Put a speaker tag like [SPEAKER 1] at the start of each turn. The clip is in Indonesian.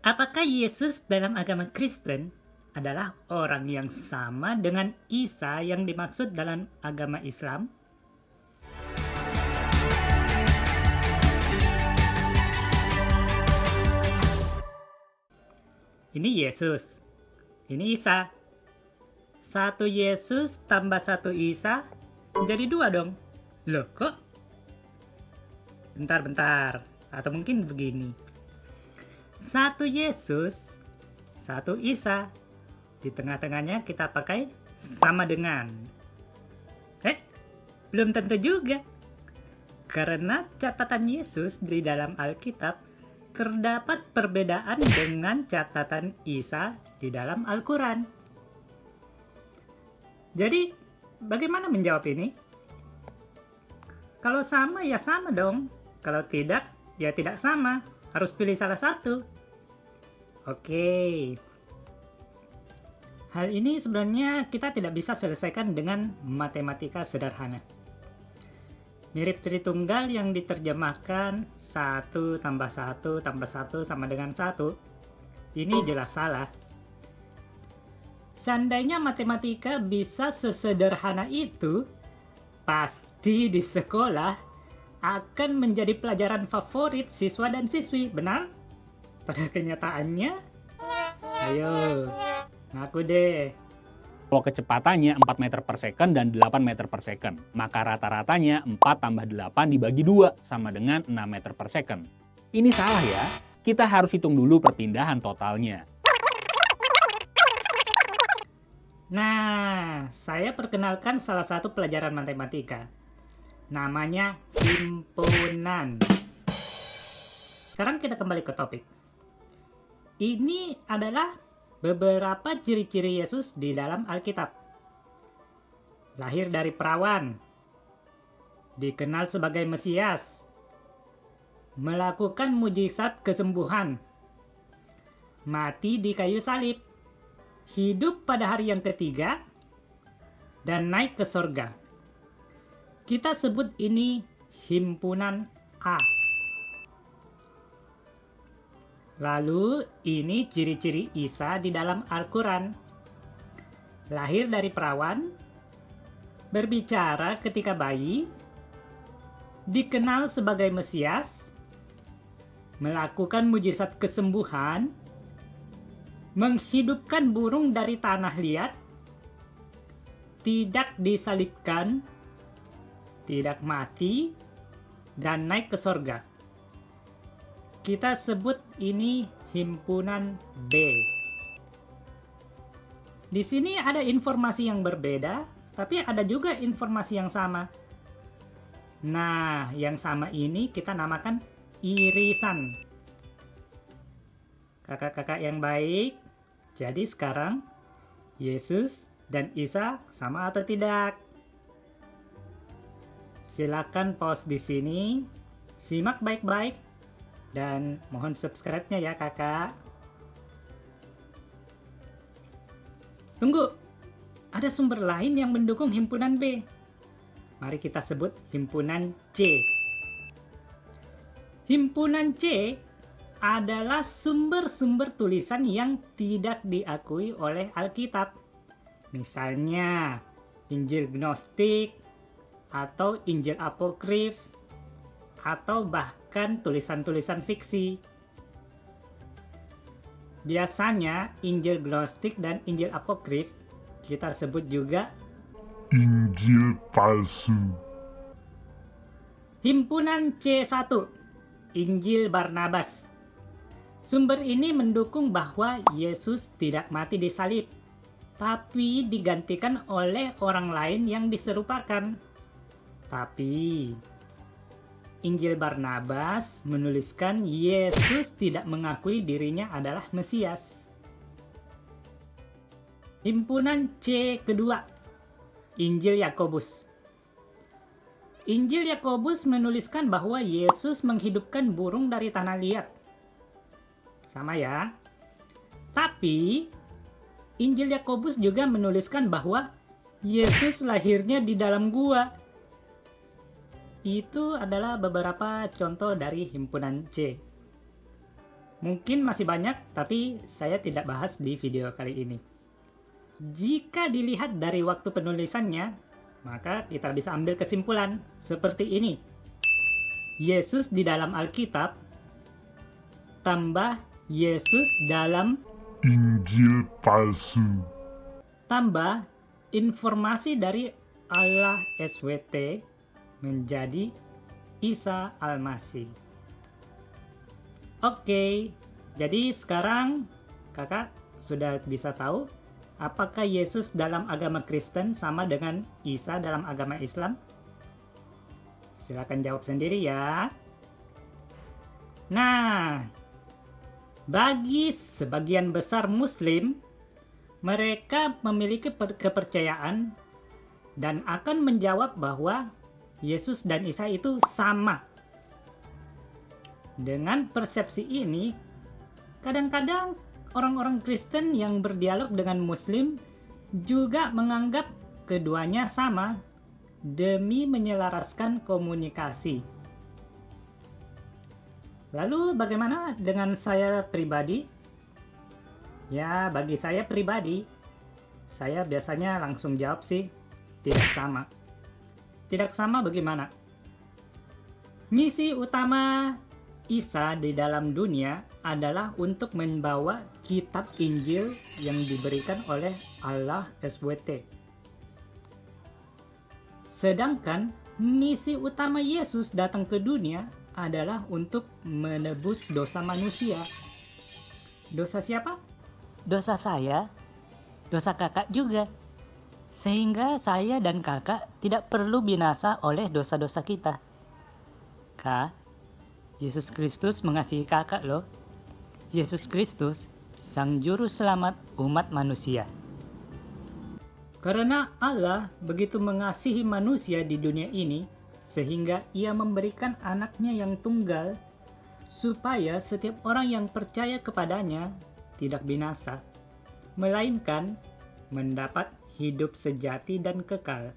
[SPEAKER 1] Apakah Yesus dalam agama Kristen adalah orang yang sama dengan Isa yang dimaksud dalam agama Islam? Ini Yesus, ini Isa. Satu Yesus tambah satu Isa menjadi dua dong. Loh kok? Bentar. Atau mungkin begini. Satu Yesus, satu Isa. Di tengah-tengahnya kita pakai sama dengan. Belum tentu juga. Karena catatan Yesus di dalam Alkitab terdapat perbedaan dengan catatan Isa di dalam Al-Quran. Jadi, bagaimana menjawab ini? Kalau sama, ya sama dong. Kalau tidak, ya tidak sama. Harus pilih salah satu. Oke. Hal ini sebenarnya kita tidak bisa selesaikan dengan matematika sederhana. Mirip Tritunggal yang diterjemahkan 1 tambah 1 tambah 1 sama dengan 1. Ini jelas salah. Seandainya matematika bisa sesederhana itu, pasti di sekolah akan menjadi pelajaran favorit siswa dan siswi, benar? Pada kenyataannya, ayo, ngaku deh.
[SPEAKER 2] Kalau kecepatannya 4 meter per second dan 8 meter per second, maka rata-ratanya 4 tambah 8 dibagi 2 sama dengan 6 meter per second. Ini salah ya, kita harus hitung dulu perpindahan totalnya.
[SPEAKER 1] Nah, saya perkenalkan salah satu pelajaran matematika. Namanya himpunan. Sekarang kita kembali ke topik. Ini adalah beberapa ciri-ciri Yesus di dalam Alkitab. Lahir dari perawan, dikenal sebagai Mesias, melakukan mujizat kesembuhan, mati di kayu salib, hidup pada hari yang ketiga, dan naik ke sorga. Kita sebut ini himpunan A. Lalu, ini ciri-ciri Isa di dalam Al-Quran. Lahir dari perawan, berbicara ketika bayi, dikenal sebagai Mesias, melakukan mujizat kesembuhan, menghidupkan burung dari tanah liat, tidak disalibkan, tidak mati, dan naik ke sorga. Kita sebut ini himpunan B. Di sini ada informasi yang berbeda, tapi ada juga informasi yang sama. Nah, yang sama ini kita namakan irisan. Kakak-kakak yang baik, jadi sekarang Yesus dan Isa sama atau tidak? Silakan pause di sini, simak baik-baik, dan mohon subscribe-nya ya kakak. Tunggu, ada sumber lain yang mendukung himpunan B. Mari kita sebut himpunan C. Himpunan C adalah sumber-sumber tulisan yang tidak diakui oleh Alkitab. Misalnya, Injil Gnostik, atau Injil Apokrif, atau bahkan tulisan-tulisan fiksi. Biasanya Injil Gnostik dan Injil Apokrif kita sebut juga
[SPEAKER 3] Injil palsu.
[SPEAKER 1] Himpunan C1, Injil Barnabas. Sumber ini mendukung bahwa Yesus tidak mati di salib, tapi digantikan oleh orang lain yang diserupakan. Tapi Injil Barnabas menuliskan Yesus tidak mengakui dirinya adalah Mesias. Himpunan C kedua, Injil Yakobus. Injil Yakobus menuliskan bahwa Yesus menghidupkan burung dari tanah liat. Sama ya. Tapi Injil Yakobus juga menuliskan bahwa Yesus lahirnya di dalam gua. Itu adalah beberapa contoh dari himpunan C. Mungkin masih banyak, tapi saya tidak bahas di video kali ini. Jika dilihat dari waktu penulisannya, maka kita bisa ambil kesimpulan seperti ini. Yesus di dalam Alkitab tambah Yesus dalam
[SPEAKER 3] Injil palsu.
[SPEAKER 1] tambah informasi dari Allah SWT menjadi Isa Al-Masih. Oke, jadi sekarang kakak sudah bisa tahu apakah Yesus dalam agama Kristen sama dengan Isa dalam agama Islam? Silakan jawab sendiri ya. Nah, bagi sebagian besar Muslim, mereka memiliki kepercayaan dan akan menjawab bahwa Yesus dan Isa itu sama. Dengan persepsi ini, kadang-kadang orang-orang Kristen yang berdialog dengan Muslim juga menganggap keduanya sama demi menyelaraskan komunikasi. Lalu bagaimana dengan saya pribadi? Ya, bagi saya pribadi, saya biasanya langsung jawab sih, tidak sama. Tidak sama bagaimana? Misi utama Isa di dalam dunia adalah untuk membawa kitab Injil yang diberikan oleh Allah SWT. Sedangkan misi utama Yesus datang ke dunia adalah untuk menebus dosa manusia. Dosa siapa? Dosa saya, dosa kakak juga. Sehingga saya dan kakak tidak perlu binasa oleh dosa-dosa kita. Kak, Yesus Kristus mengasihi kakak loh. Yesus Kristus, Sang Juru Selamat umat manusia. Karena Allah begitu mengasihi manusia di dunia ini, sehingga ia memberikan anaknya yang tunggal, supaya setiap orang yang percaya kepadanya tidak binasa, melainkan mendapat hidup sejati dan kekal.